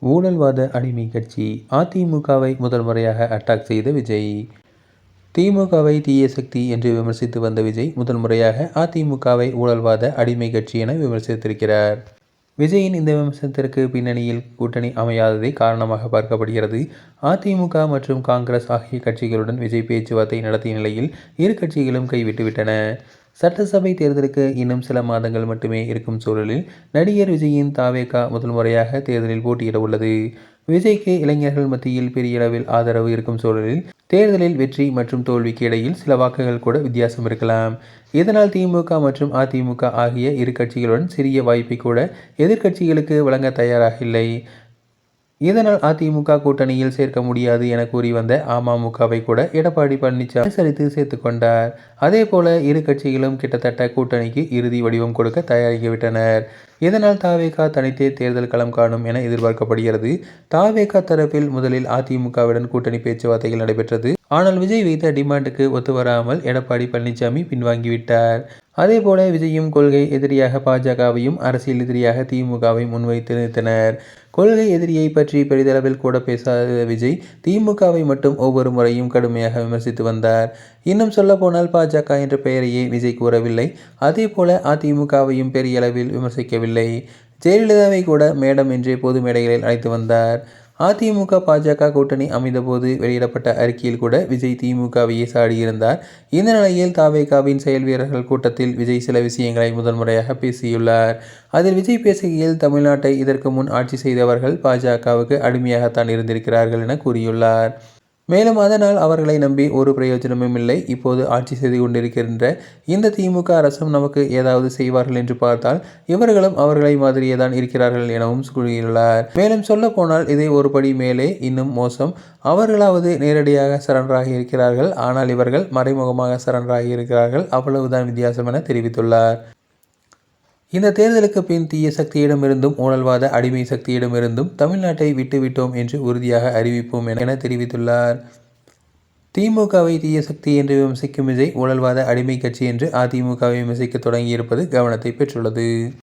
ஊழல்வாத அடிமை கட்சி அதிமுகவை முதல் முறையாக அட்டாக் செய்த விஜய். திமுகவை தீய சக்தி என்று விமர்சித்து வந்த விஜய் முதல் முறையாக அதிமுகவை ஊழல்வாத அடிமை கட்சி என விமர்சித்திருக்கிறார். விஜயின் இந்த விமர்சனத்திற்கு பின்னணியில் கூட்டணி அமையாததே காரணமாக பார்க்கப்படுகிறது. அதிமுக மற்றும் காங்கிரஸ் ஆகிய கட்சிகளுடன் விஜய் பேச்சுவார்த்தை நடத்திய நிலையில் இரு கட்சிகளும் கைவிட்டுவிட்டன. சட்டசபை தேர்தலுக்கு இன்னும் சில மாதங்கள் மட்டுமே இருக்கும் சூழலில் நடிகர் விஜயின் தவேகா முதல் முறையாக தேர்தலில் போட்டியிட உள்ளது. விஜய்க்கு இளைஞர்கள் மத்தியில் பெரிய அளவில் ஆதரவு இருக்கும் சூழலில் தேர்தலில் வெற்றி மற்றும் தோல்விக்கு இடையில் சில வாக்குகள் கூட வித்தியாசம் இருக்கலாம். இதனால் திமுக மற்றும் அதிமுக ஆகிய இரு கட்சிகளுடன் சிறிய வாய்ப்பை கூட எதிர்க்கட்சிகளுக்கு வழங்க தயாராக இல்லை. இதனால் அதிமுக கூட்டணியில் சேர்க்க முடியாது என கூறி வந்த அமமுகவை கூட எடப்பாடி பழனிசாமி அனுசரித்து சேர்த்துக் கொண்டார். அதேபோல இரு கட்சிகளும் கிட்டத்தட்ட கூட்டணிக்கு இறுதி வடிவம் கொடுக்க தயாராகிவிட்டனர். இதனால் தவேகா தனித்தே தேர்தல் களம் காணும் என எதிர்பார்க்கப்படுகிறது. தவேகா தரப்பில் முதலில் அதிமுகவுடன் கூட்டணி பேச்சுவார்த்தைகள் நடைபெற்றது. ஆனால் விஜய் வைத்த டிமாண்டுக்கு ஒத்து வராமல் எடப்பாடி பழனிசாமி பின்வாங்கிவிட்டார். அதேபோல விஜயும் கொள்கை எதிரியாக பாஜகவையும் அரசியல் எதிரியாக திமுகவை முன்வைத்து நிறுத்தினர். கொள்கை எதிரியை பற்றி பெரிதளவில் கூட பேசாத விஜய் திமுகவை மட்டும் ஒவ்வொரு முறையும் கடுமையாக விமர்சித்து வந்தார். இன்னும் சொல்ல போனால் பாஜக என்ற பெயரையே விஜய் கூறவில்லை. அதேபோல அதிமுகவையும் பெரிய அளவில் விமர்சிக்கவில்லை. ஜெயலலிதாவை கூட மேடம் என்றே பொது மேடைகளில் அழைத்து வந்தார். அதிமுக பாஜக கூட்டணி அமைந்தபோது வெளியிடப்பட்ட அறிக்கையில் கூட விஜய் திமுகவையே சாடியிருந்தார். இந்த நிலையில் தவேகாவின் செயல் வீரர்கள் கூட்டத்தில் விஜய் சில விஷயங்களை முதல் முறையாக பேசியுள்ளார். அதில் விஜய் பேசுகையில் தமிழ்நாட்டை இதற்கு முன் ஆட்சி செய்தவர்கள் பாஜகவுக்கு அடிமையாகத்தான் இருந்திருக்கிறார்கள் என கூறியுள்ளார். மேலும் அதனால் அவர்களை நம்பி ஒரு பிரயோஜனமும் இல்லை. இப்போது ஆட்சி செய்து கொண்டிருக்கின்ற இந்த திமுக அரசும் நமக்கு ஏதாவது செய்வார்கள் என்று பார்த்தால் இவர்களும் அவர்களை மாதிரியே தான் இருக்கிறார்கள் எனவும் கூறியுள்ளார். மேலும் சொல்ல போனால் இதை ஒரு படி மேலே இன்னும் மோசம். அவர்களாவது நேரடியாக சரண்டராகி இருக்கிறார்கள். ஆனால் இவர்கள் மறைமுகமாக சரண்டராகி இருக்கிறார்கள். அவ்வளவுதான் வித்தியாசம் என தெரிவித்துள்ளார். இந்த தேர்தலுக்கு பின் தீய சக்தியிடமிருந்தும் ஊழல்வாத அடிமை சக்தியிடமிருந்தும் தமிழ்நாட்டை விட்டுவிட்டோம் என்று உறுதியாக அறிவிப்போம் என தெரிவித்துள்ளார். திமுகவை தீய சக்தி என்று விமர்சிக்கும் விஜய் ஊழல்வாத அடிமை கட்சி என்று அதிமுகவை விமர்சிக்க தொடங்கியிருப்பது கவனத்தை பெற்றுள்ளது.